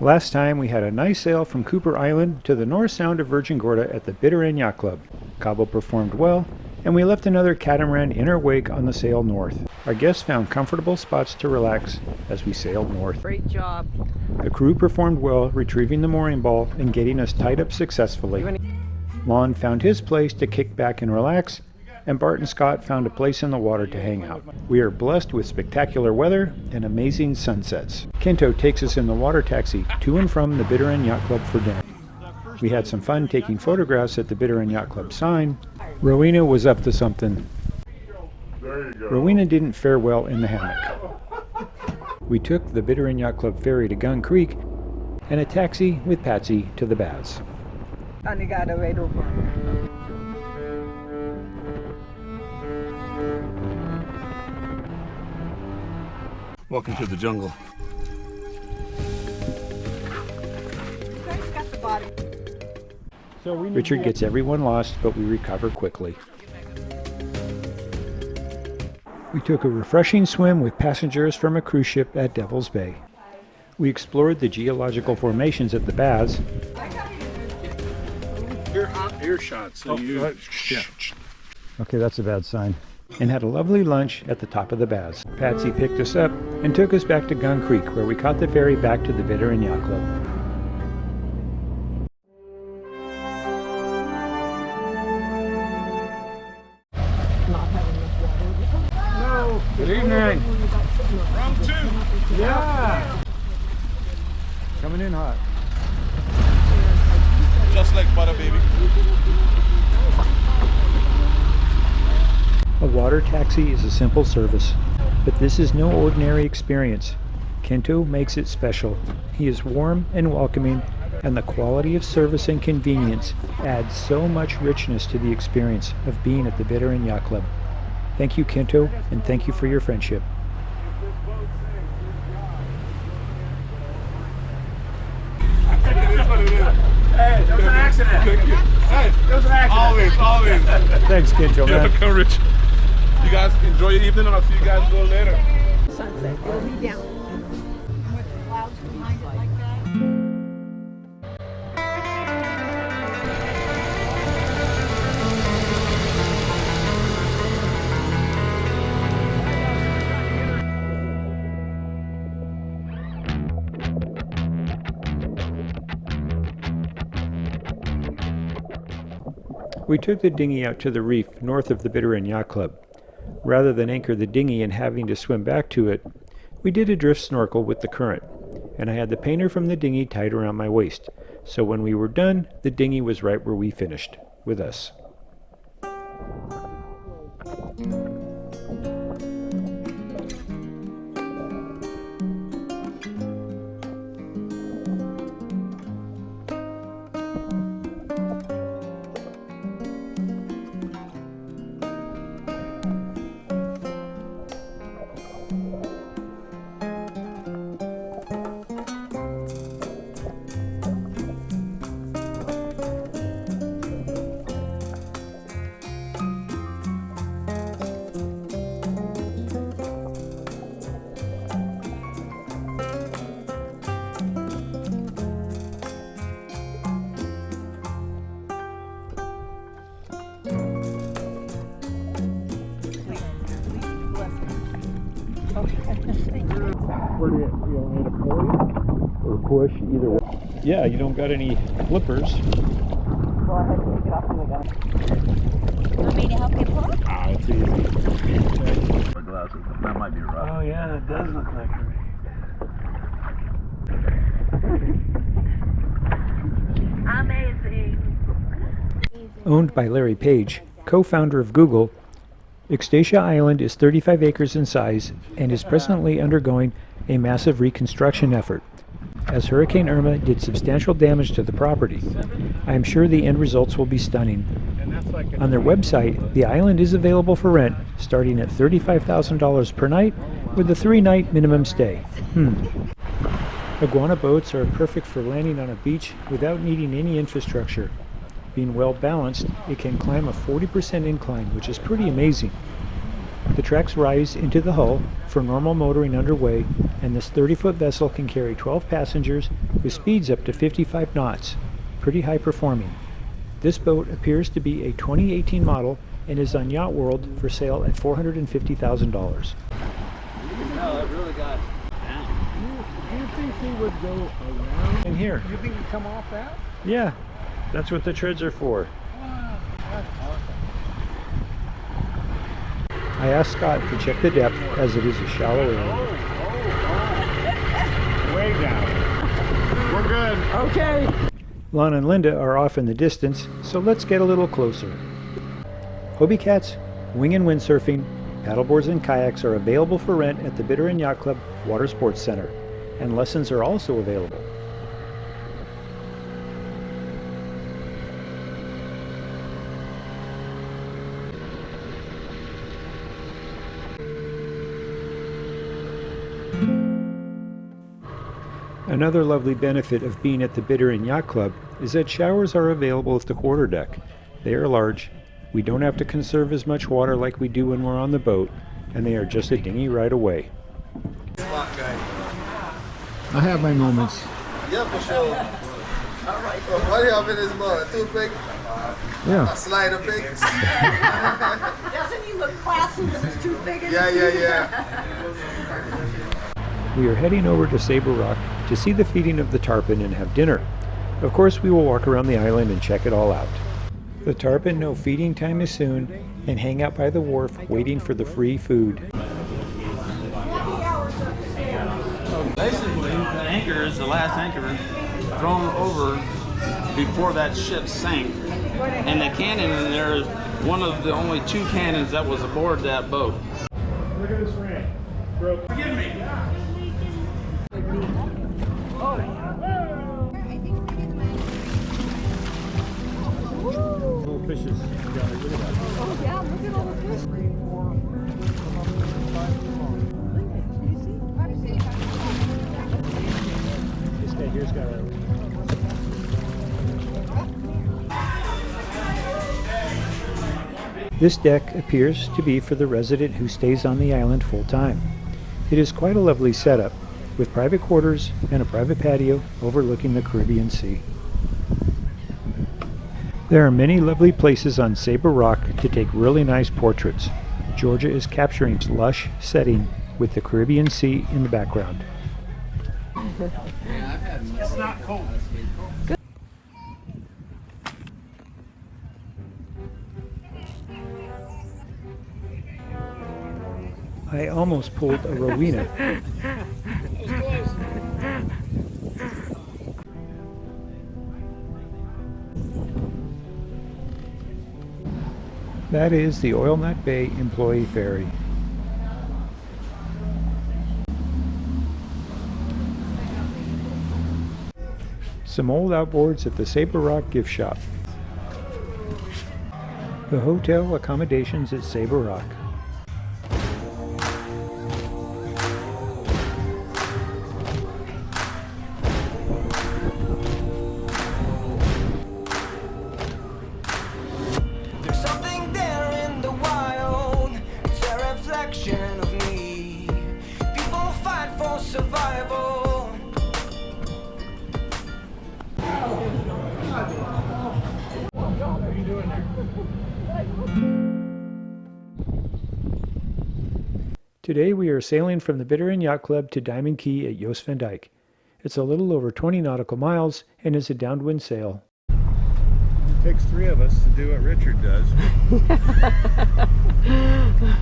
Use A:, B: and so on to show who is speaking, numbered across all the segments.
A: Last time we had a nice sail from Cooper Island to the North Sound of Virgin Gorda at the Bitter End Yacht Club. Cabo performed well, and we left another catamaran in our wake on the sail north. Our guests found comfortable spots to relax as we sailed north.
B: Great job.
A: The crew performed well, retrieving the mooring ball and getting us tied up successfully. Lon found his place to kick back and relax, and Bart and Scott found a place in the water to hang out. We are blessed with spectacular weather and amazing sunsets. Kinto takes us in the water taxi to and from the Bitter End Yacht Club for dinner. We had some fun taking photographs at the Bitter End Yacht Club sign. Rowena was up to something. Rowena didn't fare well in the hammock. We took the Bitter End Yacht Club ferry to Gun Creek and a taxi with Patsy to the baths.
B: And got it right over.
C: Welcome to the jungle.
A: Richard gets everyone lost, but we recover quickly. We took a refreshing swim with passengers from a cruise ship at Devil's Bay. We explored the geological formations at the baths.
C: You're on earshot, so you... Yeah.
A: Okay, that's a bad sign. And had a lovely lunch at the top of the baths. Patsy picked us up and took us back to Gun Creek, where we caught the ferry back to the Bitter End Yacht Club. No. Good evening.
C: Round two.
A: Yeah. Coming in hot.
C: Just like butter, baby.
A: A water taxi is a simple service, but this is no ordinary experience. Kinto makes it special. He is warm and welcoming, and the quality of service and convenience adds so much richness to the experience of being at the Bitter End Yacht Club. Thank you, Kinto, and thank you for your friendship.
C: Hey, that was an accident. Hey, that was an accident. Always.
A: Thanks, Kinto, man.
C: Welcome, Rich. You guys enjoy your evening, and I'll see you guys a little later.
B: Sunset. It'll be down. With the clouds behind it like that.
A: We took the dinghy out to the reef north of the Bitter End Yacht Club. Rather than anchor the dinghy and having to swim back to it, we did a drift snorkel with the current, and I had the painter from the dinghy tied around my waist, so when we were done, the dinghy was right where we finished, with us. Where do you need a pulley or push, either way? Yeah, you don't got any flippers.
B: Go ahead and take it off and we go.
D: Want me to help you pull?
A: Ah, it's easy.
C: My glasses, that might be rough.
A: Oh yeah, it does look like her.
D: Amazing.
A: Owned by Larry Page, co-founder of Google, Eustatia Island is 35 acres in size and is presently undergoing a massive reconstruction effort, as Hurricane Irma did substantial damage to the property. I am sure the end results will be stunning. On their website, the island is available for rent, starting at $35,000 per night with a 3-night minimum stay. Iguana boats are perfect for landing on a beach without needing any infrastructure. Being well balanced, it can climb a 40% incline, which is pretty amazing. The tracks rise into the hull for normal motoring underway, and this 30-foot vessel can carry 12 passengers with speeds up to 55 knots. Pretty high performing. This boat appears to be a 2018 model and is on Yacht World for sale at $450,000.
C: No, it really got down.
E: Do you think he would go around?
A: In here.
E: You think he'd come off that?
A: Yeah, that's what the treads are for.
E: Wow, that's awesome.
A: I asked Scott to check the depth as it is a shallow area.
E: Way down. We're good. Okay.
A: Lon and Linda are off in the distance, so let's get a little closer. Hobie cats, wing and windsurfing, paddleboards and kayaks are available for rent at the Bitter End Yacht Club Water Sports Center, and lessons are also available. Another lovely benefit of being at the Bitter End Yacht Club is that showers are available at the quarterdeck. They are large, we don't have to conserve as much water like we do when we're on the boat, and they are just a dinghy right away.
E: I have my moments.
F: Yeah, for sure. What do you have in his mouth? A toothpick?
E: Yeah.
F: A slider pick?
B: Doesn't he look classy with his toothpick?
F: Yeah.
A: We are heading over to Saber Rock to see the feeding of the tarpon and have dinner. Of course, we will walk around the island and check it all out. The tarpon know feeding time is soon and hang out by the wharf waiting for the free food.
C: Basically, the anchor is the last anchor thrown over before that ship sank. And the cannon in there is one of the only 2 cannons that was aboard that boat.
E: Look at this ring. Broke. Forgive me. Little fishes. Look at that.
B: Oh yeah, look at all the fish.
E: 3, 4, some of them 5
A: This guy here's got a... This deck appears to be for the resident who stays on the island full time. It is quite a lovely setup, with private quarters and a private patio overlooking the Caribbean Sea. There are many lovely places on Saber Rock to take really nice portraits. Georgia is capturing its lush setting with the Caribbean Sea in the background.
E: It's not cold.
A: I almost pulled a Rowena. That is the Oil Nut Bay Employee Ferry. Some old outboards at the Saber Rock gift shop. The hotel accommodations at Saber Rock.
G: There's something there in the wild, it's a reflection of me. People fight for survival.
E: What are you doing there?
A: Today we are sailing from the Bitter End Yacht Club to Diamond Key at Jost Van Dyke. It's a little over 20 nautical miles and is a downwind sail.
E: It takes 3 of us to do what Richard does.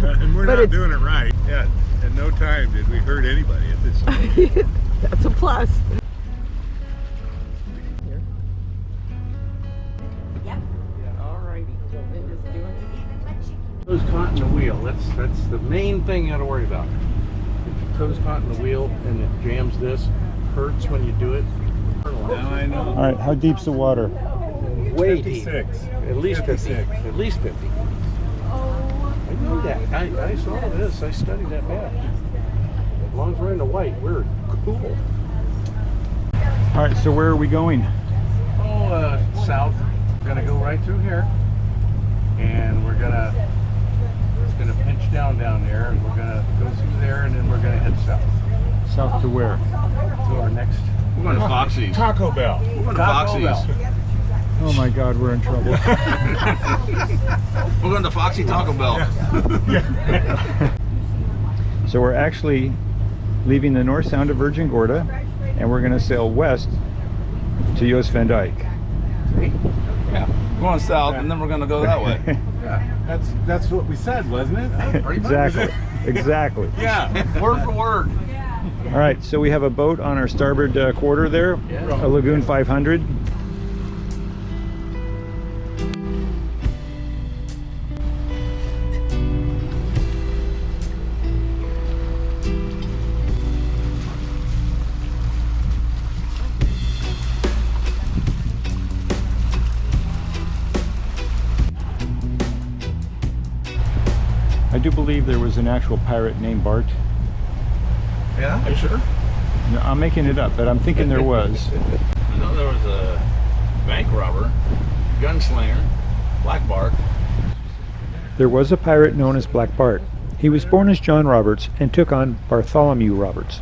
E: And we're not doing it right yet. In no time did we hurt anybody at this point.
B: That's a plus.
C: Toes caught in the wheel. That's the main thing you got to worry about. If your toes caught in the wheel and it jams this, hurts when you do it.
E: Now I know.
A: All right, how deep's the water?
C: Way deep.
E: 56.
C: At least 50.
E: 56.
C: At least 50. I know that. I saw this. I studied that map. As long as we're in the white, we're cool.
A: All right, so where are we going?
C: South. We're gonna go right through here, and we're gonna
E: gonna pinch down there, and we're gonna go through there, and then we're gonna head south.
A: South to where?
E: To our next
C: We're going to Foxy's.
E: Taco Bell.
C: We're going to Foxy's.
A: Oh my God, we're in trouble.
C: We're going to Foxy Taco Bell.
A: So we're actually leaving the North Sound of Virgin Gorda, and we're going to sail west to Jost Van Dyke.
C: Yeah. We're going south, and then we're going to go that way.
E: Yeah, that's what we said, wasn't it?
A: Exactly. Exactly.
E: Yeah.
C: Word for word.
A: All right, so we have a boat on our starboard quarter there, a Lagoon 500. I do believe there was an actual pirate named Bart.
C: Yeah? Are you sure?
A: No, I'm making it up, but I'm thinking there was.
C: I know there was a bank robber, gunslinger, Black Bart.
A: There was a pirate known as Black Bart. He was born as John Roberts and took on Bartholomew Roberts,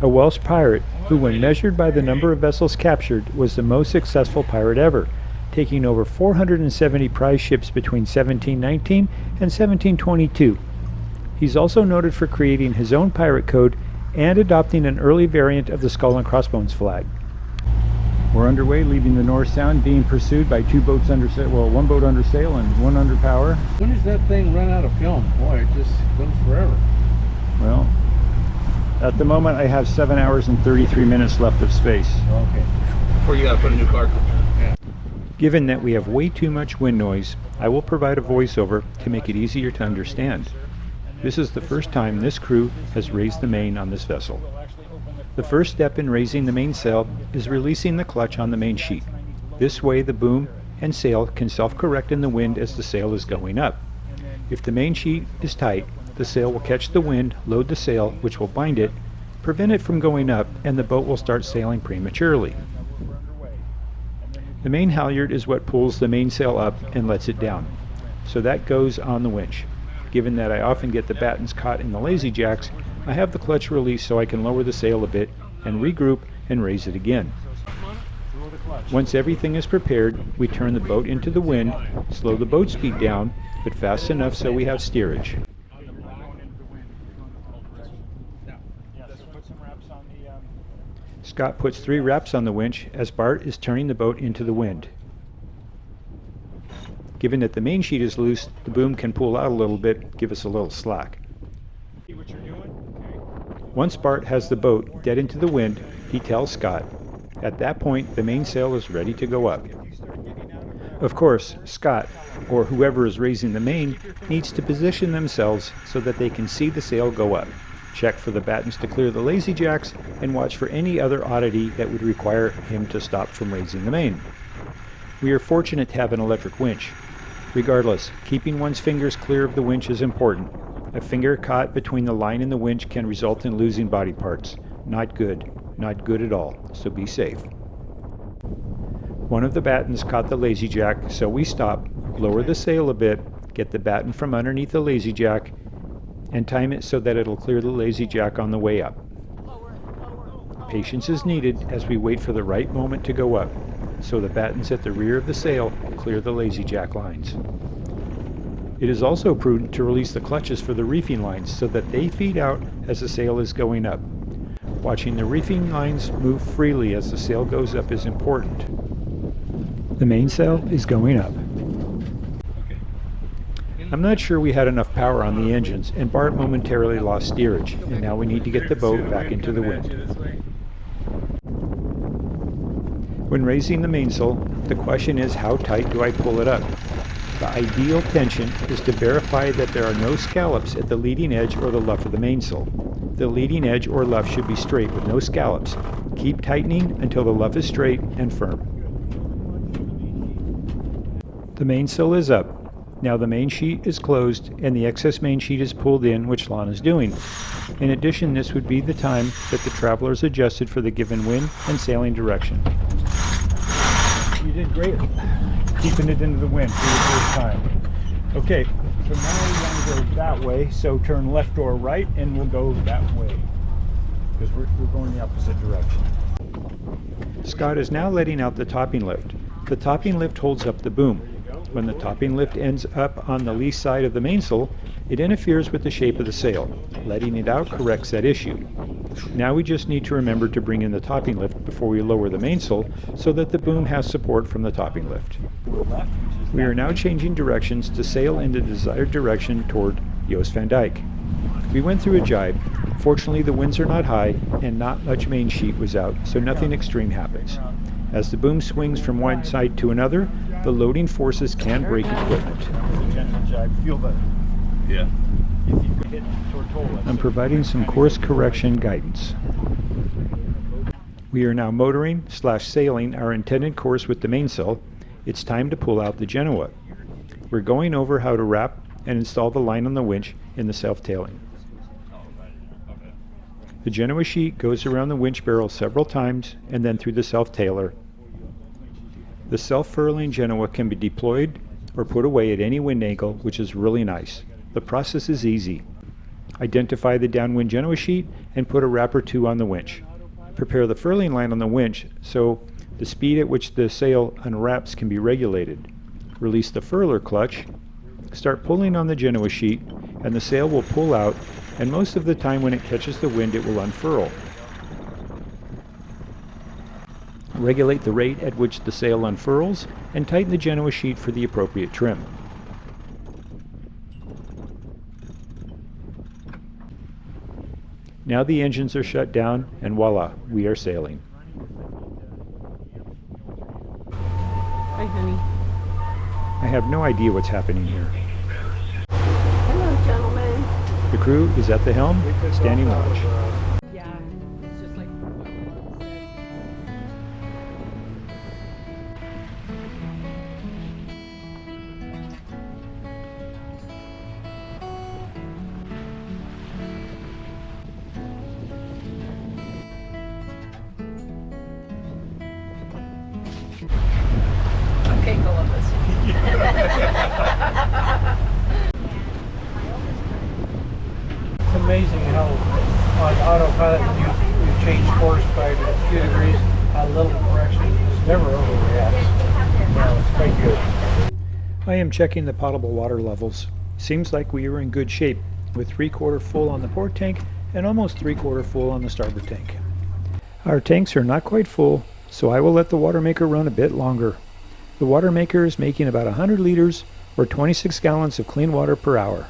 A: a Welsh pirate who, when measured by the number of vessels captured, was the most successful pirate ever, taking over 470 prize ships between 1719 and 1722. He's also noted for creating his own pirate code and adopting an early variant of the skull and crossbones flag. We're underway, leaving the North Sound, being pursued by two boats under sail, well, one boat under sail and one under power.
E: When does that thing run out of film? Boy, it just goes forever.
A: Well, at the moment I have 7 hours and 33 minutes left of space.
E: Okay.
C: Before you got to put a new cartridge in.
E: Yeah.
A: Given that we have way too much wind noise, I will provide a voiceover to make it easier to understand. This is the first time this crew has raised the main on this vessel. The first step in raising the mainsail is releasing the clutch on the main sheet. This way the boom and sail can self-correct in the wind as the sail is going up. If the main sheet is tight, the sail will catch the wind, load the sail, which will bind it, prevent it from going up, and the boat will start sailing prematurely. The main halyard is what pulls the mainsail up and lets it down, so that goes on the winch. Given that I often get the battens caught in the lazy jacks, I have the clutch released so I can lower the sail a bit and regroup and raise it again. Once everything is prepared, we turn the boat into the wind, slow the boat speed down, but fast enough so we have steerage. Scott puts 3 wraps on the winch as Bart is turning the boat into the wind. Given that the main sheet is loose, the boom can pull out a little bit, give us a little slack. Once Bart has the boat dead into the wind, he tells Scott. At that point, the mainsail is ready to go up. Of course, Scott, or whoever is raising the main, needs to position themselves so that they can see the sail go up. Check for the battens to clear the lazy jacks, and watch for any other oddity that would require him to stop from raising the main. We are fortunate to have an electric winch. Regardless, keeping one's fingers clear of the winch is important. A finger caught between the line and the winch can result in losing body parts. Not good. Not good at all, so be safe. One of the battens caught the lazy jack, so we stop, lower the sail a bit, get the batten from underneath the lazy jack, and time it so that it'll clear the lazy jack on the way up. Patience is needed as we wait for the right moment to go up, so the battens at the rear of the sail clear the lazy jack lines. It is also prudent to release the clutches for the reefing lines so that they feed out as the sail is going up. Watching the reefing lines move freely as the sail goes up is important. The mainsail is going up. I'm not sure we had enough power on the engines, and Bart momentarily lost steerage, and now we need to get the boat back into the wind. When raising the mainsail, the question is, how tight do I pull it up? The ideal tension is to verify that there are no scallops at the leading edge or the luff of the mainsail. The leading edge or luff should be straight with no scallops. Keep tightening until the luff is straight and firm. The mainsail is up. Now the main sheet is closed and the excess main sheet is pulled in, which Lon is doing. In addition, this would be the time that the traveler is adjusted for the given wind and sailing direction. You did great keeping it into the wind for the first time. Okay, so now we want to goes that way, so turn left or right and we'll go that way because we're going the opposite direction. Scott is now letting out the topping lift. The topping lift holds up the boom. When the topping lift ends up on the lee side of the mainsail, it interferes with the shape of the sail. Letting it out corrects that issue. Now we just need to remember to bring in the topping lift before we lower the mainsail so that the boom has support from the topping lift. We are now changing directions to sail in the desired direction toward Jost Van Dyke. We went through a jibe. Fortunately, the winds are not high and not much main sheet was out, so nothing extreme happens. As the boom swings from one side to another, the loading forces can break equipment.
E: Yeah.
A: I'm providing some course correction guidance. We are now motoring/sailing our intended course with the mainsail. It's time to pull out the Genoa. We're going over how to wrap and install the line on the winch in the self-tailing. The Genoa sheet goes around the winch barrel several times and then through the self-tailer. The self-furling Genoa can be deployed or put away at any wind angle, which is really nice. The process is easy. Identify the downwind Genoa sheet and put a wrap or two on the winch. Prepare the furling line on the winch so the speed at which the sail unwraps can be regulated. Release the furler clutch. Start pulling on the Genoa sheet and the sail will pull out, and most of the time when it catches the wind it will unfurl. Regulate the rate at which the sail unfurls and tighten the Genoa sheet for the appropriate trim. Now the engines are shut down and voila, we are sailing.
B: Hi, honey.
A: I have no idea what's happening here.
B: Hello, gentlemen.
A: The crew is at the helm, standing watch.
B: Yeah, it's just like. Okay, Columbus.
H: It's amazing how on autopilot you change course by a few degrees, a little correction. It's never overreacts. No, it's quite good.
A: I am checking the potable water levels. Seems like we are in good shape, with 3/4 full on the port tank and almost 3/4 full on the starboard tank. Our tanks are not quite full, so I will let the water maker run a bit longer. The water maker is making about 100 liters or 26 gallons of clean water per hour.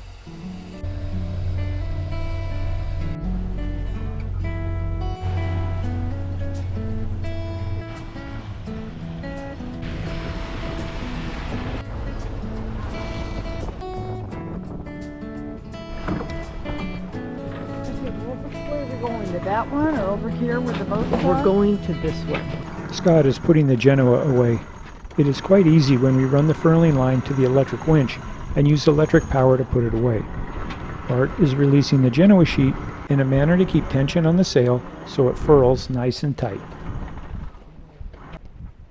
B: Which way are we going? To that one or over here where the boats are? We're going to this one.
A: Scott is putting the Genoa away. It is quite easy when we run the furling line to the electric winch and use electric power to put it away. Bart is releasing the Genoa sheet in a manner to keep tension on the sail so it furls nice and tight.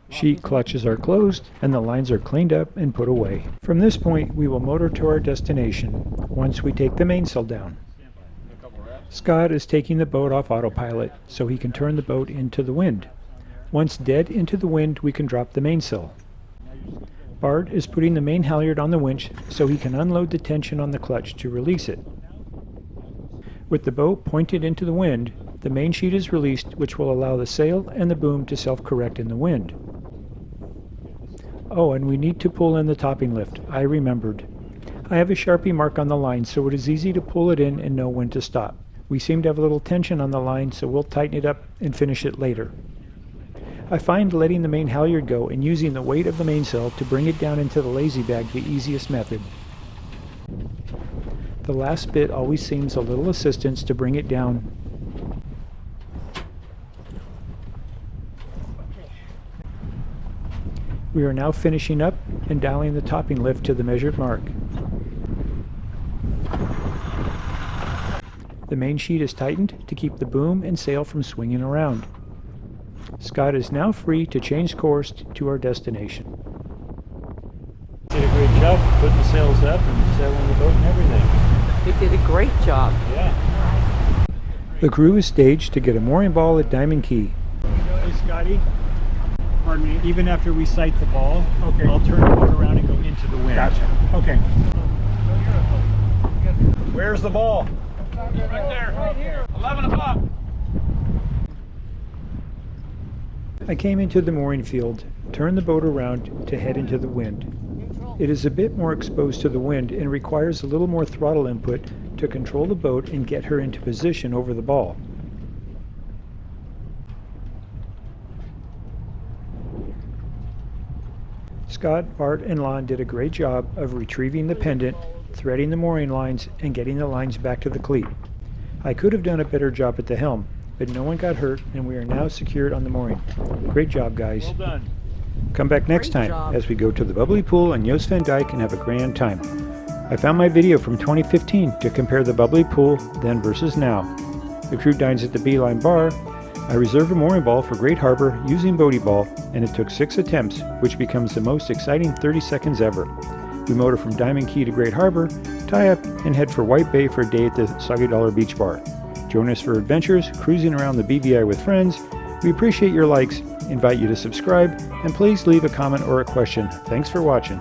A: Sheet clutches are closed and the lines are cleaned up and put away. From this point we will motor to our destination once we take the mainsail down. Scott is taking the boat off autopilot so he can turn the boat into the wind. Once dead into the wind, we can drop the mainsail. Bart is putting the main halyard on the winch so he can unload the tension on the clutch to release it. With the boat pointed into the wind, the main sheet is released, which will allow the sail and the boom to self-correct in the wind. Oh, and we need to pull in the topping lift. I remembered. I have a Sharpie mark on the line so it is easy to pull it in and know when to stop. We seem to have a little tension on the line, so we'll tighten it up and finish it later. I find letting the main halyard go and using the weight of the mainsail to bring it down into the lazy bag the easiest method. The last bit always seems a little assistance to bring it down. We are now finishing up and dialing the topping lift to the measured mark. The main sheet is tightened to keep the boom and sail from swinging around. Scott is now free to change course to our destination.
H: Did a great job putting the sails up and sailing the boat and everything.
B: They did a great job.
H: Yeah.
A: The crew is staged to get a mooring ball at Diamond Key.
H: Hey, Scotty. Pardon me.
A: Even after we sight the ball,
H: Okay.
A: I'll turn the boat around and go into the wind.
H: Gotcha. Okay. Where's the ball?
C: Right there. Right here. 11 o'clock.
A: I came into the mooring field, turned the boat around to head into the wind. It is a bit more exposed to the wind and requires a little more throttle input to control the boat and get her into position over the ball. Scott, Bart, and Lon did a great job of retrieving the pendant, threading the mooring lines, and getting the lines back to the cleat. I could have done a better job at the helm, but no one got hurt and we are now secured on the mooring. Great job, guys.
H: Well done.
A: Come back next
B: Great
A: time
B: job.
A: as we go to the bubbly pool on Jost Van Dyke and have a grand time. I found my video from 2015 to compare the bubbly pool then versus now. The crew dines at the Beeline Bar. I reserved a mooring ball for Great Harbor using Bodie Ball, and it took 6 attempts, which becomes the most exciting 30 seconds ever. We motor from Diamond Key to Great Harbor, tie up, and head for White Bay for a day at the Soggy Dollar Beach Bar. Join us for adventures, cruising around the BVI with friends. We appreciate your likes, invite you to subscribe, and please leave a comment or a question. Thanks for watching.